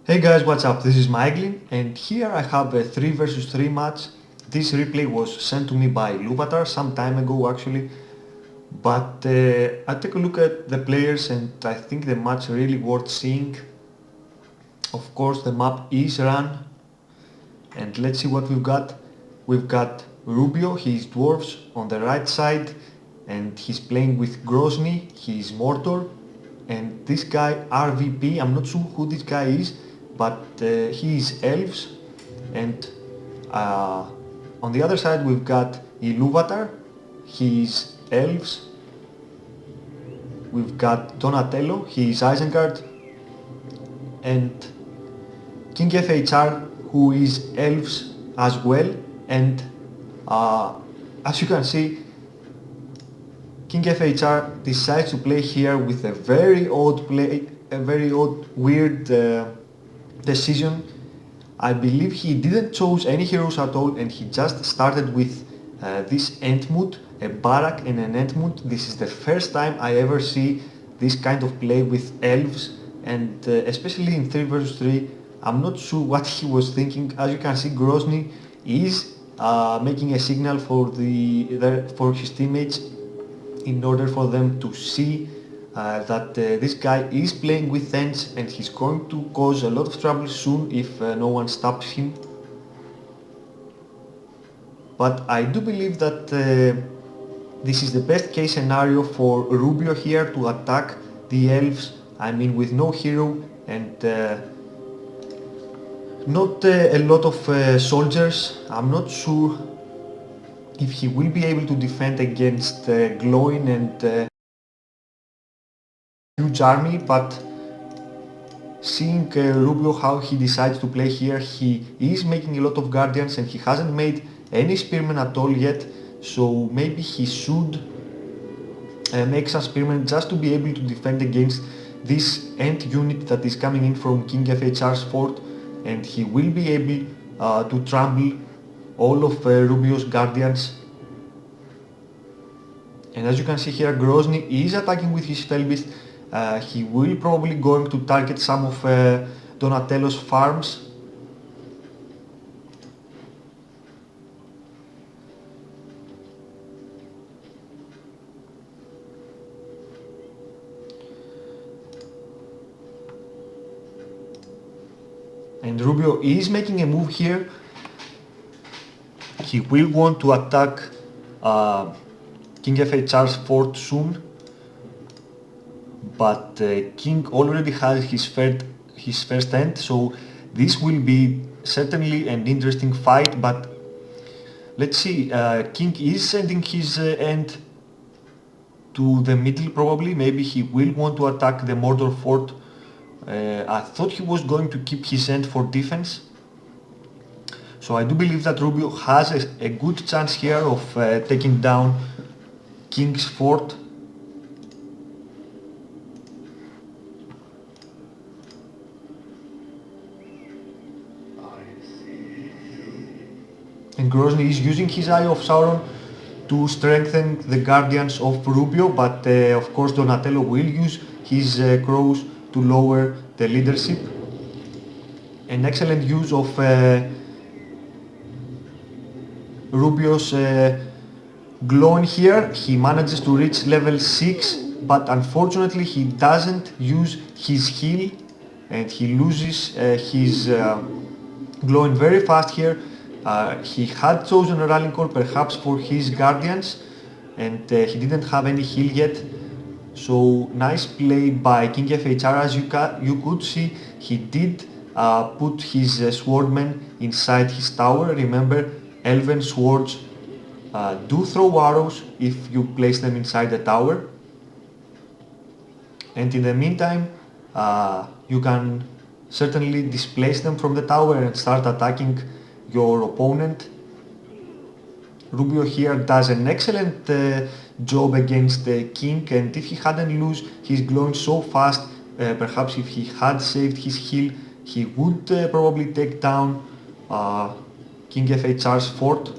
Hey guys, what's up? This is Maeglin, and here I have a 3 versus 3 match. This replay was sent to me by Iluvatar some time ago actually, but I take a look at the players and I think the match really worth seeing. Of course the map is run, and let's see what we've got. We've got Rubio, he's dwarves on the right side, and he's playing with Grozni, he's mortar, and this guy RVP, I'm not sure who this guy is, but he is elves, and on the other side we've got Iluvatar, he's elves. We've got Donatello, he's Isengard, and King FHR, who is elves as well, and as you can see, King FHR decides to play here with a very odd weird decision. I believe he didn't choose any heroes at all, and he just started with this Entmoot, a Barak and an Entmoot. This is the first time I ever see this kind of play with elves, and especially in 3 vs 3, I'm not sure what he was thinking. As you can see, Grozni is making a signal for his teammates in order for them to see that this guy is playing with Ents and he's going to cause a lot of trouble soon if no one stops him. But I do believe that this is the best case scenario for Rubio here to attack the elves, I mean with no hero and not a lot of soldiers. I'm not sure if he will be able to defend against Glowing and huge army, but seeing Rubio how he decides to play here, he is making a lot of guardians and he hasn't made any spearmen at all yet, so maybe he should make some spearmen just to be able to defend against this Ent unit that is coming in from King FHR's fort, and he will be able to trample all of Rubio's guardians. And as you can see here, Grozni is attacking with his Felbeast. He will probably going to target some of Donatello's farms. And Rubio is making a move here. He will want to attack King FHR's fort soon, but King already has his first Ent, so this will be certainly an interesting fight. But let's see, King is sending his Ent to the middle probably. Maybe he will want to attack the Mordor fort. I thought he was going to keep his Ent for defense. So I do believe that Rubio has a good chance here of taking down King's fort. And Grozni is using his Eye of Sauron to strengthen the guardians of Rubio, but of course Donatello will use his crows to lower the leadership. An excellent use of Rubio's Glowing here. He manages to reach level 6, but unfortunately he doesn't use his heal and he loses his Glowing very fast here. He had chosen a rallying call perhaps for his guardians, and he didn't have any heal yet. So nice play by King FHR. As you could see, he did put his swordmen inside his tower. Remember, elven swords do throw arrows if you place them inside the tower. And in the meantime, you can certainly displace them from the tower and start attacking your opponent. Rubio here does an excellent job against the King, and if he hadn't lost his Glowing so fast, perhaps if he had saved his heal, he would probably take down King FHR's fort.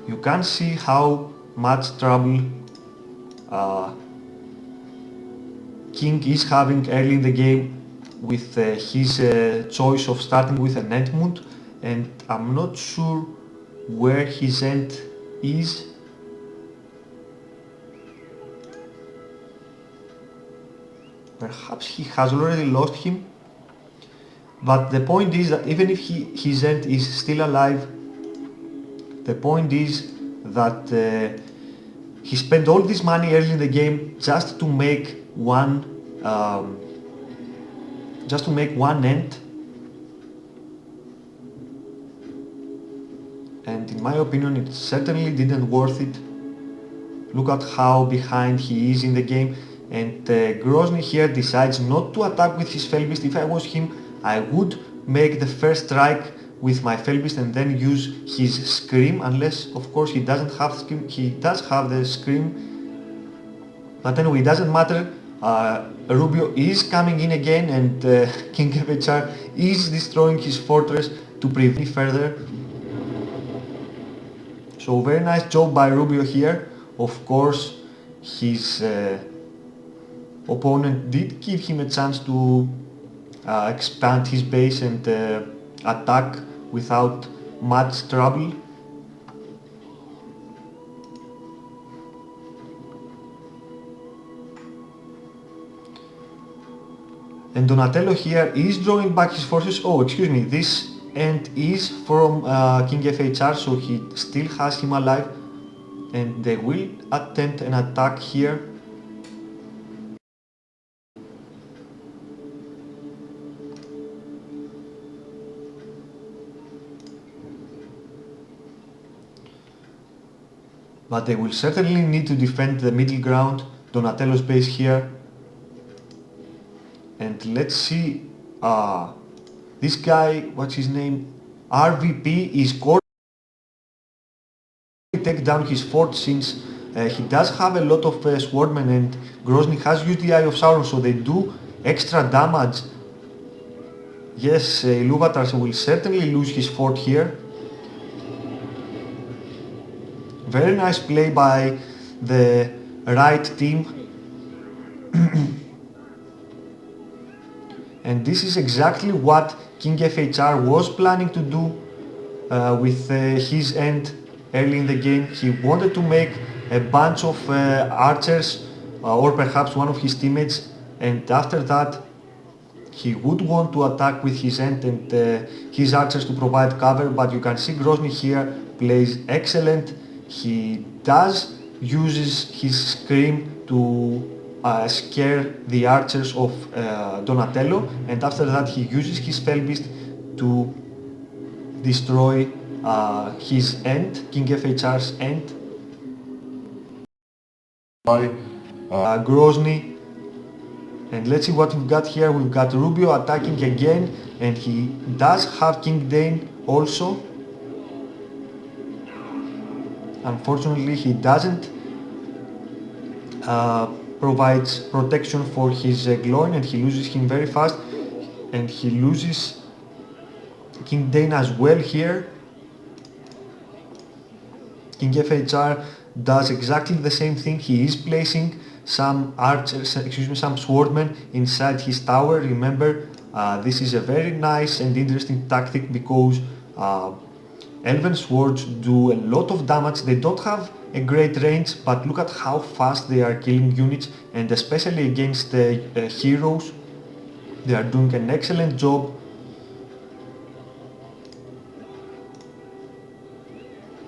You can see how much trouble king is having early in the game with his choice of starting with an Entmund, and I'm not sure where his end is. Perhaps he has already lost him, but the point is that even if his end is still alive, the point is that he spent all this money early in the game just to make one end, and in my opinion it certainly didn't worth it. Look at how behind he is in the game, and Grozni here decides not to attack with his Felbeast. If I was him, I would make the first strike with my Felbeast and then use his Scream, unless of course he doesn't have Scream. He does have the Scream, but anyway, it doesn't matter. Rubio is coming in again, and King FHR is destroying his fortress to prevent further. So very nice job by Rubio here. Of course, his opponent did give him a chance to expand his base and attack without much trouble. And Donatello here is drawing back his forces. Oh, excuse me, this end is from King FHR, so he still has him alive, and they will attempt an attack here. But they will certainly need to defend the middle ground, Donatello's base here. And let's see, this guy, what's his name, RVP, is going to take down his fort, since he does have a lot of swordmen, and Grozni has used the Eye of Sauron, so they do extra damage. Yes, Iluvatar will certainly lose his fort here. Very nice play by the right team. And this is exactly what King FHR was planning to do with his end early in the game. He wanted to make a bunch of archers, or perhaps one of his teammates, and after that he would want to attack with his end and his archers to provide cover. But you can see Grozni here plays excellent. He does uses his Scream to scare the archers of Donatello, and after that he uses his Felbeast to destroy his end, King FHR's end. Grozni, and let's see what we've got here. We've got Rubio attacking again, and he does have King Dane also. Unfortunately, he doesn't provides protection for his Gloin, and he loses him very fast, and he loses King Dane as well here. King FHR does exactly the same thing. He is placing some archers, some swordmen inside his tower. Remember, this is a very nice and interesting tactic because Elven swords do a lot of damage. They don't have a great range, but look at how fast they are killing units, and especially against the heroes, they are doing an excellent job.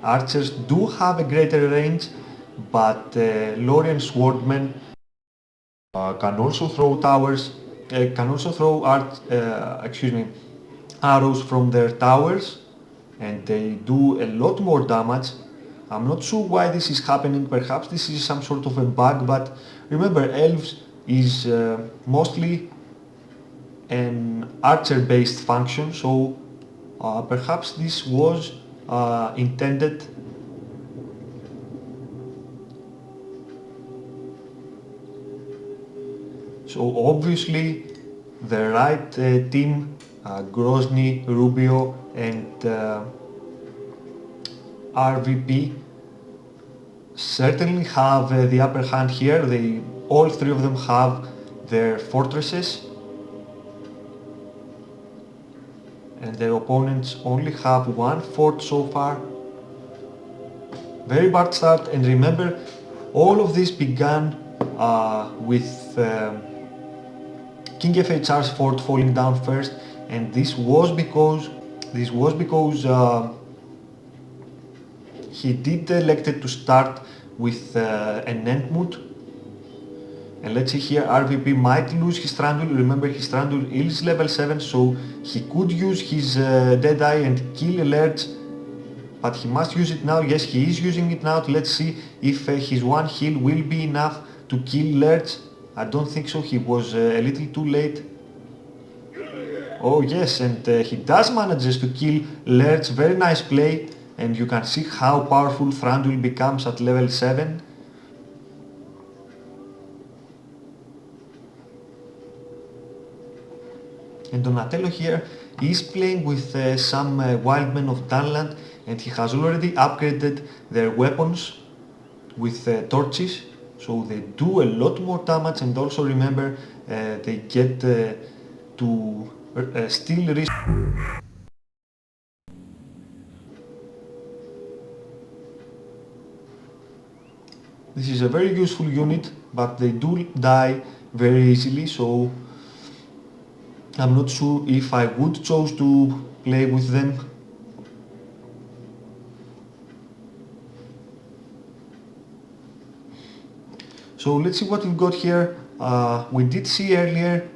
Archers do have a greater range, but Lorien swordmen can also throw towers, can also throw arrows from their towers, and they do a lot more damage. I'm not sure why this is happening. Perhaps this is some sort of a bug, but remember, elves is mostly an archer-based function, so perhaps this was intended. So obviously the right team, Grozni, Rubio and RVP certainly have the upper hand here. All three of them have their fortresses, and their opponents only have one fort so far. Very bad start, and remember, all of this began with King FHR's fort falling down first, and this was because he did elected to start with an Entmoot. And let's see here, RVP might lose his Strandul. Remember, his Strandul is level 7, so he could use his Deadeye and kill Alerts, but he must use it now. Yes, he is using it now. Let's see if his one heal will be enough to kill Alerts. I don't think so, he was a little too late. Oh yes, and he does manages to kill Lerch. Very nice play, and you can see how powerful Thranduil becomes at level 7. And Donatello here is playing with some Wildmen of Dunland, and he has already upgraded their weapons with torches, so they do a lot more damage, and also remember they get to still risk. This is a very useful unit, but they do die very easily, so I'm not sure if I would choose to play with them. So let's see what we've got here. We did see earlier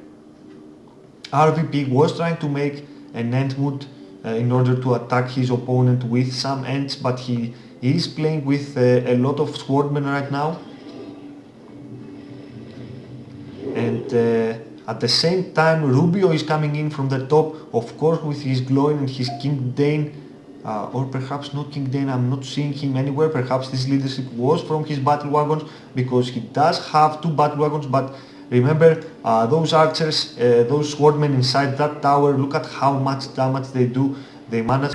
RVP was trying to make an Entmoot in order to attack his opponent with some Ents, but he is playing with a lot of Swordmen right now. And at the same time, Rubio is coming in from the top, of course with his Gloin and his King Dane, or perhaps not King Dane, I'm not seeing him anywhere. Perhaps this leadership was from his battle wagons, because he does have 2 battle wagons, but remember those archers, those swordmen inside that tower, look at how much damage they do. They manage.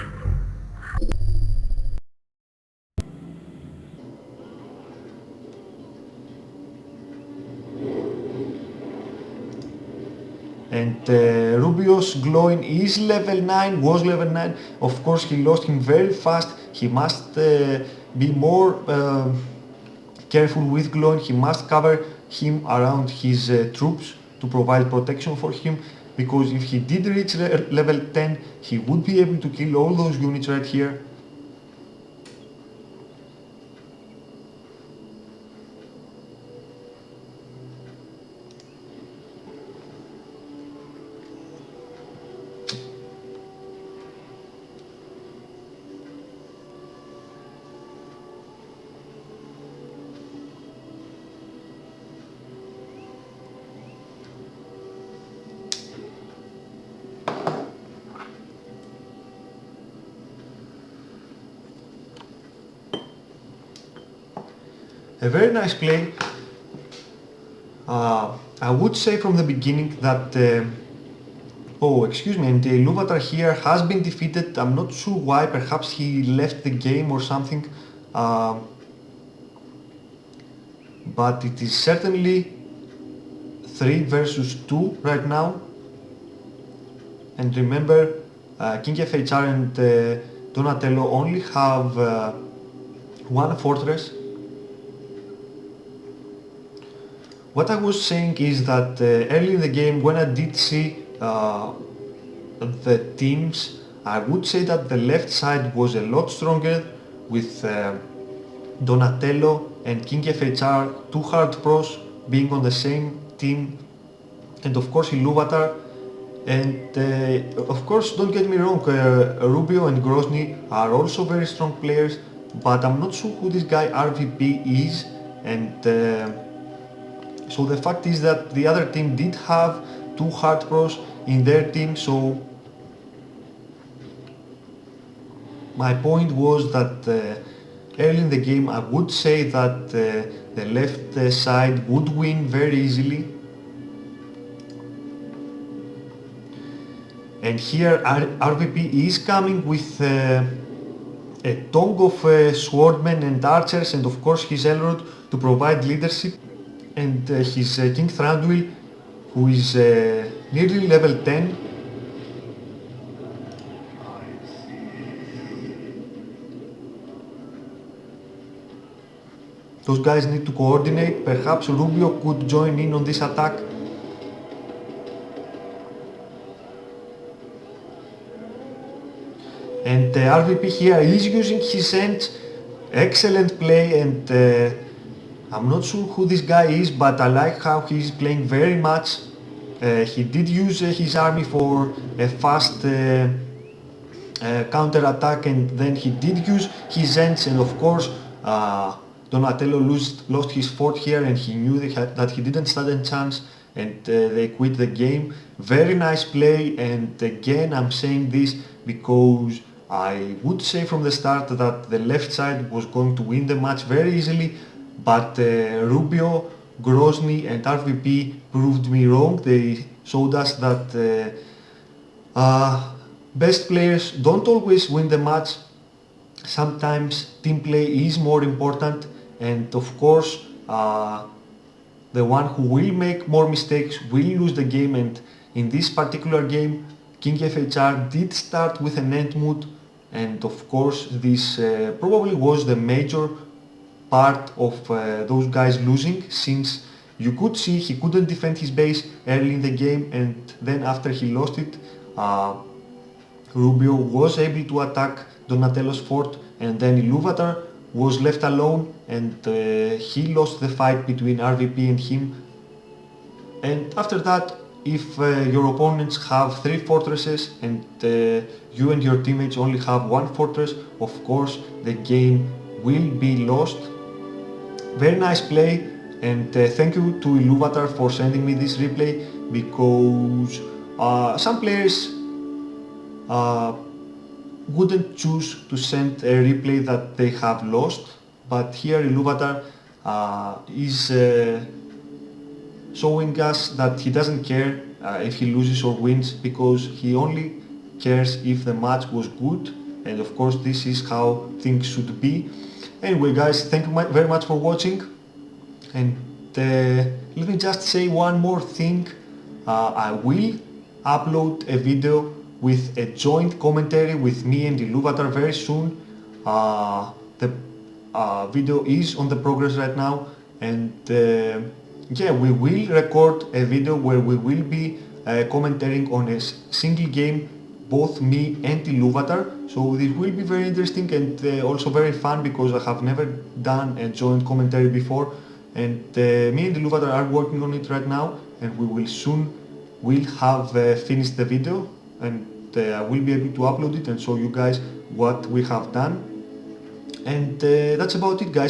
And Rubio's Gloin is level 9, was level 9. Of course he lost him very fast. He must be more careful with Gloin. He must cover him around his troops to provide protection for him, because if he did reach level 10, he would be able to kill all those units right here. A very nice play. I would say from the beginning that oh, excuse me, and Iluvatar here has been defeated. I'm not sure why, perhaps he left the game or something, but it is certainly 3 versus 2 right now. And remember, King FHR and Donatello only have 1 fortress. What I was saying is that early in the game, when I did see the teams, I would say that the left side was a lot stronger, with Donatello and King FHR, 2 hard pros, being on the same team, and of course Iluvatar. And of course, don't get me wrong, Rubio and Grozni are also very strong players, but I'm not sure who this guy RVP is, and so the fact is that the other team did have 2 hard pros in their team, so my point was that early in the game I would say that the left side would win very easily. And here RVP is coming with a tongue of swordmen and archers, and of course his Elrod to provide leadership, and his King Thranduil who is nearly level 10. Those guys need to coordinate. Perhaps Rubio could join in on this attack. And RVP here is using his ends. Excellent play, and I'm not sure who this guy is, but I like how he's playing very much. He did use his army for a fast counter-attack, and then he did use his ends, and of course Donatello lost his fort here, and he knew that he didn't stand a chance, and they quit the game. Very nice play, and again I'm saying this because I would say from the start that the left side was going to win the match very easily, but Rubio, Grozni and RVP proved me wrong. They showed us that best players don't always win the match. Sometimes team play is more important, and of course the one who will make more mistakes will lose the game, and in this particular game King FHR did start with an end mood, and of course this probably was the major part of those guys losing, since you could see he couldn't defend his base early in the game, and then after he lost it, Rubio was able to attack Donatello's fort, and then Iluvatar was left alone, and he lost the fight between RVP and him. And after that, if your opponents have 3 fortresses and you and your teammates only have 1 fortress, of course the game will be lost. Very nice play, and thank you to Iluvatar for sending me this replay, because some players wouldn't choose to send a replay that they have lost, but here Iluvatar is showing us that he doesn't care if he loses or wins, because he only cares if the match was good, and of course this is how things should be. Anyway guys, thank you very much for watching, and let me just say one more thing. I will upload a video with a joint commentary with me and Iluvatar very soon. The video is on the progress right now, and yeah, we will record a video where we will be commentating on a single game, both me and Iluvatar. So this will be very interesting and also very fun, because I have never done a joint commentary before, and me and Iluvatar are working on it right now, and we will soon have finished the video, and I will be able to upload it and show you guys what we have done. And that's about it guys.